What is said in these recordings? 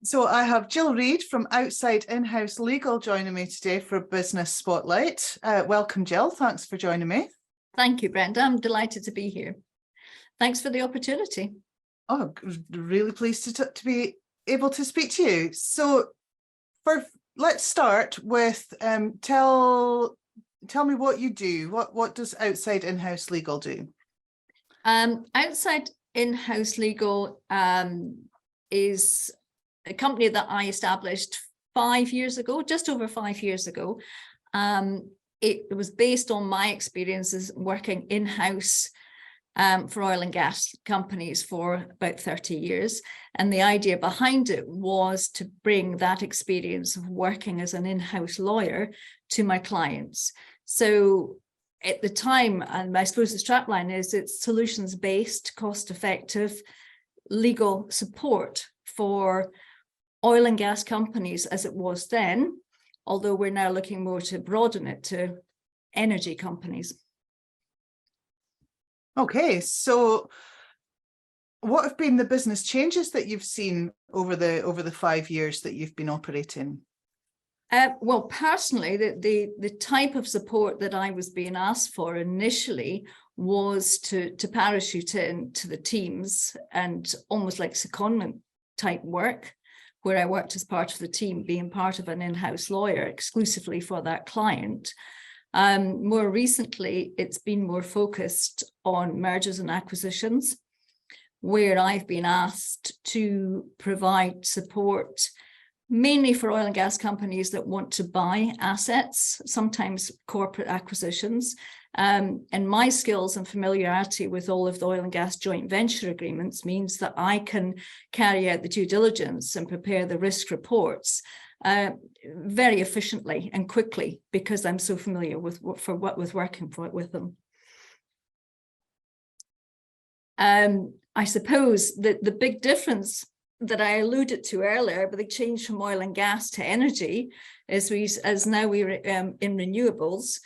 So I have Jill Reid from Outside Inhouse Legal joining me today for Business Spotlight. Welcome, Jill. Thanks for joining me. Thank you, Brenda. I'm delighted to be here. Thanks for the opportunity. Oh, really pleased to be able to speak to you. So let's start with tell me what you do. What does Outside Inhouse Legal do? Outside Inhouse Legal is a company that I established 5 years ago, just over 5 years ago. It was based on my experiences working in-house for oil and gas companies for about 30 years. And the idea behind it was to bring that experience of working as an in-house lawyer to my clients. So at the time, and I suppose the strapline is, it's solutions-based, cost-effective legal support for oil and gas companies as it was then, although we're now looking more to broaden it to energy companies. Okay, so what have been the business changes that you've seen over the 5 years that you've been operating? Well, personally, the type of support that I was being asked for initially was to parachute into the teams and almost like secondment type work, where I worked as part of the team, being part of an in-house lawyer exclusively for that client. More recently, it's been more focused on mergers and acquisitions, where I've been asked to provide support mainly for oil and gas companies that want to buy assets, sometimes corporate acquisitions. And my skills and familiarity with all of the oil and gas joint venture agreements means that I can carry out the due diligence and prepare the risk reports very efficiently and quickly, because I'm so familiar with working with them. I suppose that the big difference that I alluded to earlier, but the change from oil and gas to energy, as now we're in renewables.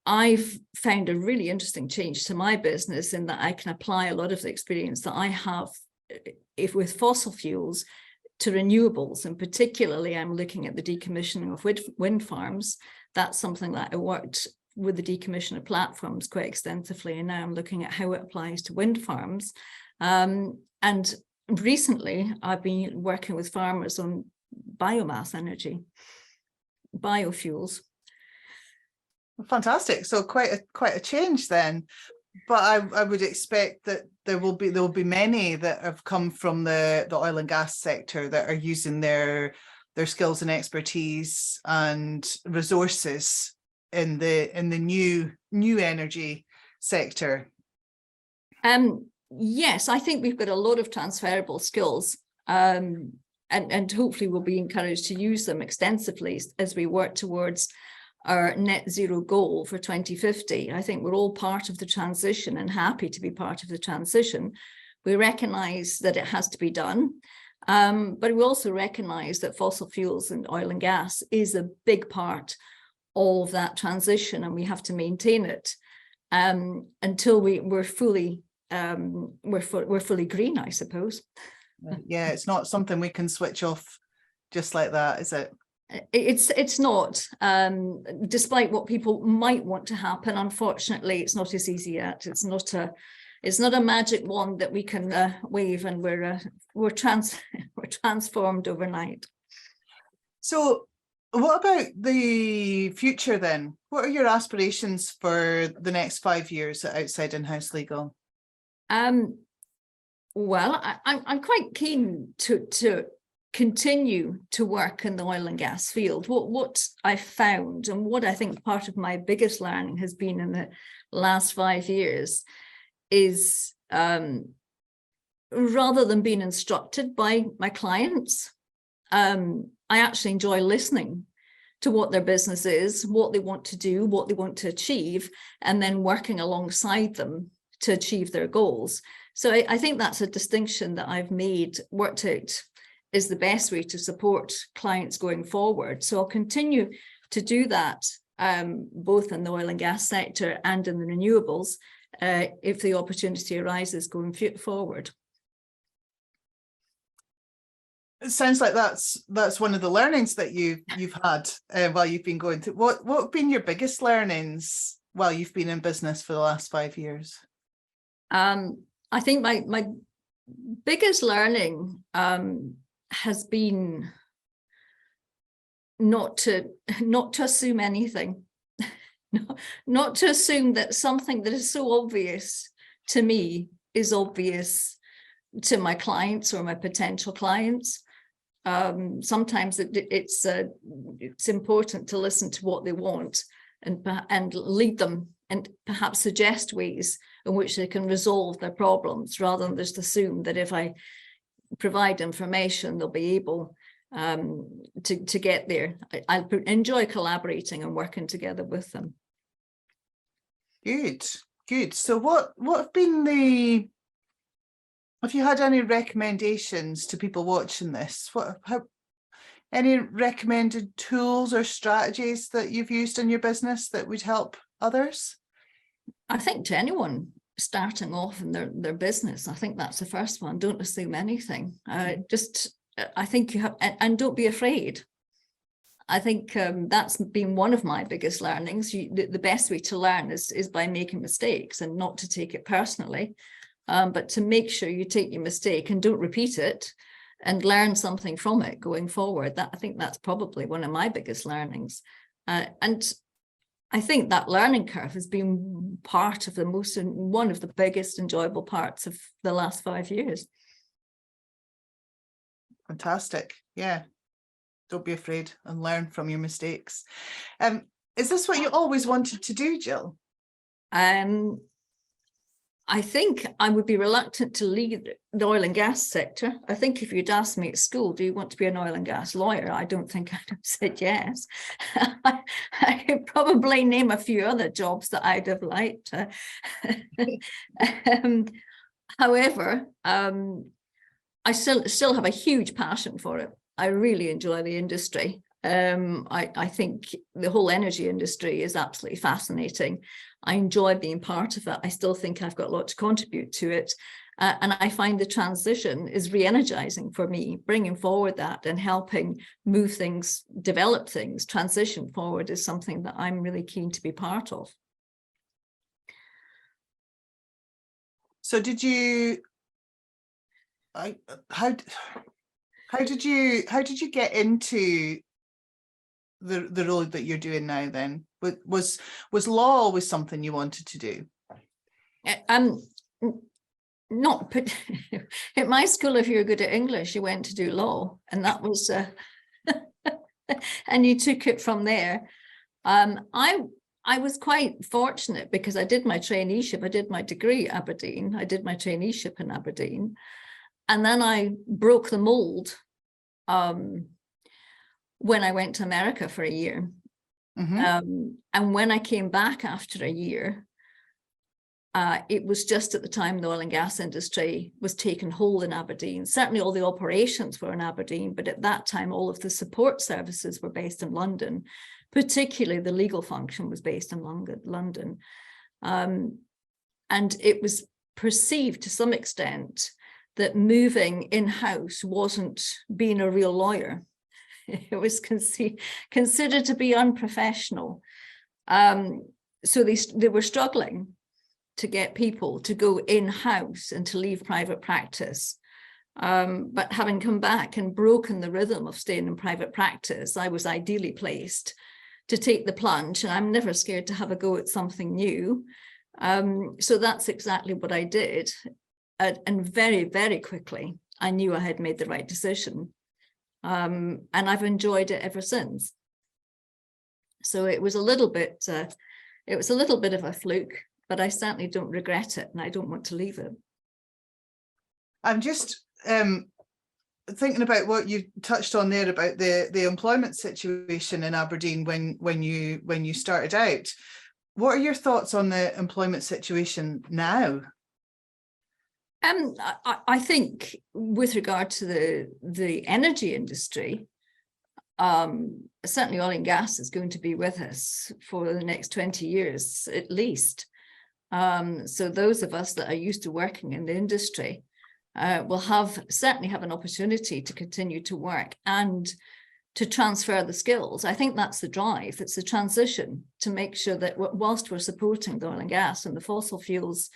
I've found a really interesting change to my business in that I can apply a lot of the experience that I have with fossil fuels to renewables, and particularly I'm looking at the decommissioning of wind farms. That's something that I worked with the decommissioner platforms quite extensively, and now I'm looking at how it applies to wind farms. And recently, I've been working with farmers on biomass energy, biofuels. Fantastic. So quite a change then. But I would expect that there will be many that have come from the oil and gas sector that are using their skills and expertise and resources in the new energy sector. Yes, I think we've got a lot of transferable skills, and hopefully we'll be encouraged to use them extensively as we work towards our net zero goal for 2050. I think we're all part of the transition and happy to be part of the transition. We recognise that it has to be done, but we also recognise that fossil fuels and oil and gas is a big part of that transition, and we have to maintain it until we're fully green, I suppose. Yeah, it's not something we can switch off just like that, is it? It's not, despite what people might want to happen. Unfortunately, it's not as easy yet. It's not a magic wand that we can wave and we're transformed overnight. So what about the future then? What are your aspirations for the next 5 years at Outside Inhouse Legal? Well, I'm quite keen to continue to work in the oil and gas field. What I found, and what I think part of my biggest learning has been in the last 5 years, is rather than being instructed by my clients, I actually enjoy listening to what their business is, what they want to do, what they want to achieve, and then working alongside them to achieve their goals. So I think that's a distinction that I've worked out is the best way to support clients going forward. So I'll continue to do that, both in the oil and gas sector and in the renewables, if the opportunity arises going forward. It sounds like that's one of the learnings that you've had while you've been going through. What have been your biggest learnings while you've been in business for the last 5 years? I think my biggest learning has been not to assume anything, not to assume that something that is so obvious to me is obvious to my clients or my potential clients. Sometimes it's important to listen to what they want and lead them and perhaps suggest ways in which they can resolve their problems, rather than just assume that if I provide information, they'll be able to get there. I enjoy collaborating and working together with them. Good. So what have been have you had any recommendations to people watching this? Any recommended tools or strategies that you've used in your business that would help others? I think to anyone starting off in their business, I think that's the first one. Don't assume anything. I think you have, and don't be afraid. I think that's been one of my biggest learnings. The best way to learn is by making mistakes, and not to take it personally, but to make sure you take your mistake and don't repeat it, and learn something from it going forward. I think that's probably one of my biggest learnings. And I think that learning curve has been part of one of the biggest enjoyable parts of the last 5 years. Fantastic. Yeah. Don't be afraid and learn from your mistakes. Is this what you always wanted to do, Jill? I think I would be reluctant to leave the oil and gas sector. I think if you'd asked me at school, do you want to be an oil and gas lawyer? I don't think I'd have said yes. I could probably name a few other jobs that I'd have liked. However, I still have a huge passion for it. I really enjoy the industry. I think the whole energy industry is absolutely fascinating. I enjoy being part of it. I still think I've got a lot to contribute to it. And I find the transition is re-energizing for me. Bringing forward that and helping move things, develop things, transition forward is something that I'm really keen to be part of. So did you, how did you get into the role that you're doing now then? Was law always something you wanted to do? Not at my school. If you were good at English, you went to do law, and that was and you took it from there. I was quite fortunate because I did my traineeship. I did my degree at Aberdeen. I did my traineeship in Aberdeen, and then I broke the mold when I went to America for a year. Mm-hmm. And when I came back after a year, it was just at the time the oil and gas industry was taking hold in Aberdeen. Certainly all the operations were in Aberdeen, but at that time, all of the support services were based in London, particularly the legal function was based in London. And it was perceived to some extent that moving in-house wasn't being a real lawyer. It was considered to be unprofessional. So they were struggling to get people to go in-house and to leave private practice. But having come back and broken the rhythm of staying in private practice, I was ideally placed to take the plunge, and I'm never scared to have a go at something new. So that's exactly what I did. And very, very quickly, I knew I had made the right decision. And I've enjoyed it ever since. So it was a little bit of a fluke, but I certainly don't regret it, and I don't want to leave it. I'm just thinking about what you touched on there about the employment situation in Aberdeen when you started out. What are your thoughts on the employment situation now? I think with regard to the energy industry, certainly oil and gas is going to be with us for the next 20 years at least. So those of us that are used to working in the industry will certainly have an opportunity to continue to work and to transfer the skills. I think that's the drive. It's the transition to make sure that whilst we're supporting the oil and gas and the fossil fuels,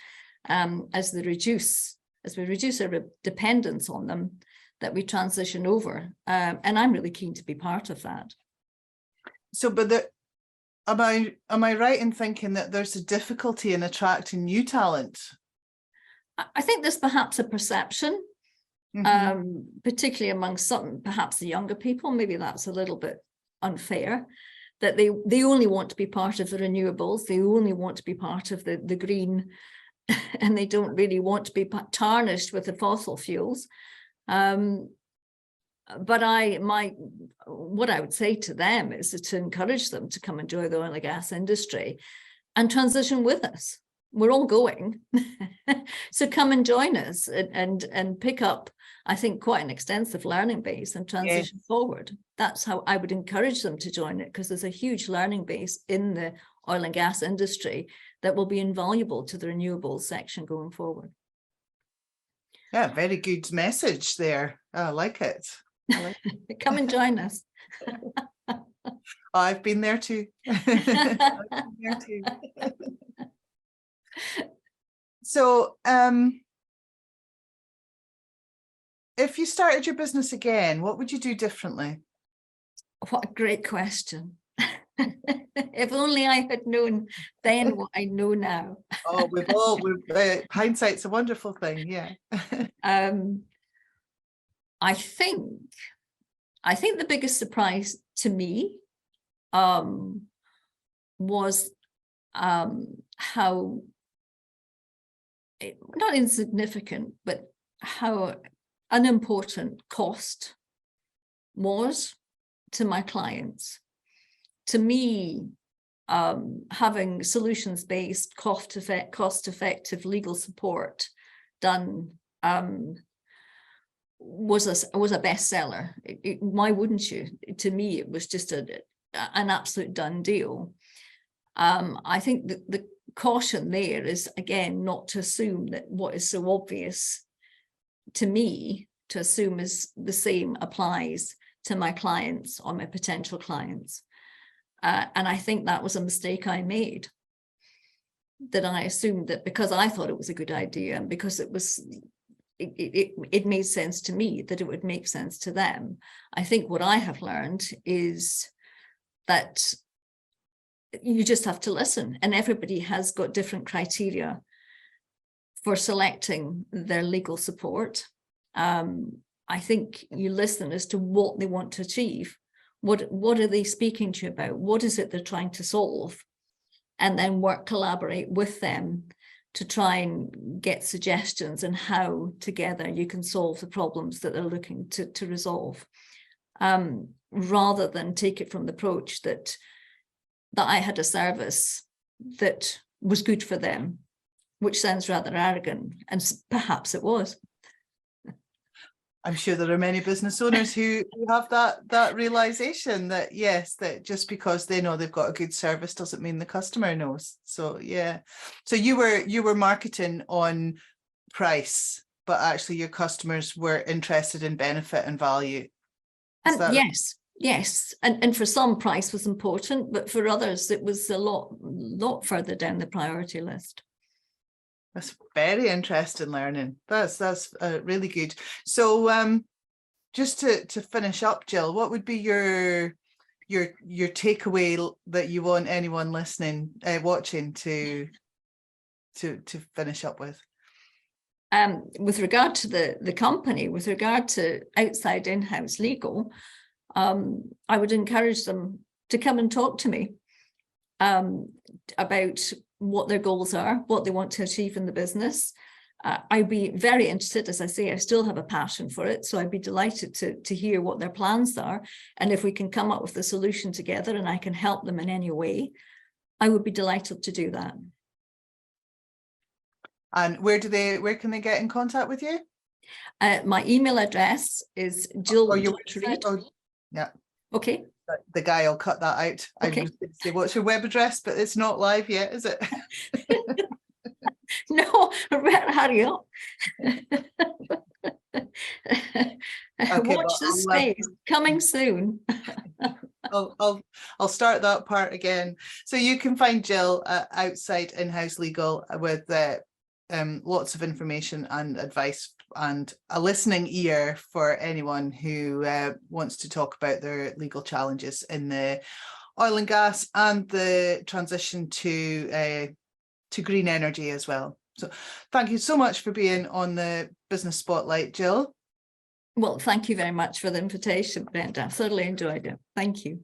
as we reduce our dependence on them, that we transition over. And I'm really keen to be part of that. So, but am I right in thinking that there's a difficulty in attracting new talent? I think there's perhaps a perception, particularly among perhaps the younger people, maybe that's a little bit unfair, that they only want to be part of the renewables, they only want to be part of the green, and they don't really want to be tarnished with the fossil fuels. But what I would say to them is to encourage them to come and join the oil and gas industry and transition with us. We're all going. So come and join us and pick up, I think, quite an extensive learning base and transition forward. That's how I would encourage them to join it, because there's a huge learning base in the oil and gas industry that will be invaluable to the renewables section going forward. Yeah, very good message there. I like it. Come and join us. I've been there too. I've been there too. So, if you started your business again, what would you do differently? What a great question. If only I had known then what I know now. Oh, hindsight's a wonderful thing. Yeah. I think the biggest surprise to me was how, not insignificant, but how unimportant cost was to my clients. To me, having solutions-based, cost-effective legal support done was a bestseller. Why wouldn't you? To me, it was just an absolute done deal. I think that the caution there is, again, not to assume that what is so obvious to me to assume is the same applies to my clients or my potential clients. And I think that was a mistake I made, that I assumed that because I thought it was a good idea and because it made sense to me, that it would make sense to them. I think what I have learned is that you just have to listen, and everybody has got different criteria for selecting their legal support. I think you listen as to what they want to achieve. What are they speaking to you about? What is it they're trying to solve? And then collaborate with them to try and get suggestions on how together you can solve the problems that they're looking to resolve, rather than take it from the approach that I had a service that was good for them, which sounds rather arrogant, and perhaps it was. I'm sure there are many business owners who have that realization that, yes, that just because they know they've got a good service doesn't mean the customer knows. So yeah, so you were marketing on price, but actually your customers were interested in benefit and value. Yes, and for some, price was important, but for others it was a lot further down the priority list. That's very interesting learning. That's really good. So just to finish up, Jill, what would be your takeaway that you want anyone listening, watching to finish up with? With regard to the company, with regard to Outside Inhouse Legal, I would encourage them to come and talk to me about what their goals are, what they want to achieve in the business. I'd be very interested, as I say, I still have a passion for it, so I'd be delighted to hear what their plans are. And if we can come up with a solution together and I can help them in any way, I would be delighted to do that. And where can they get in contact with you? My email address is Jill Reid. Yeah. Okay. The guy will cut that out. Okay. I was going to say, what's your web address? But it's not live yet, is it? No, hurry up. Okay, Watch well, this space, coming soon. I'll start that part again. So you can find Jill at Outside Inhouse Legal with lots of information and advice and a listening ear for anyone who wants to talk about their legal challenges in the oil and gas and the transition to green energy as well. So thank you so much for being on the Business Spotlight, Jill. Well, thank you very much for the invitation, Brenda. I thoroughly enjoyed it. Thank you.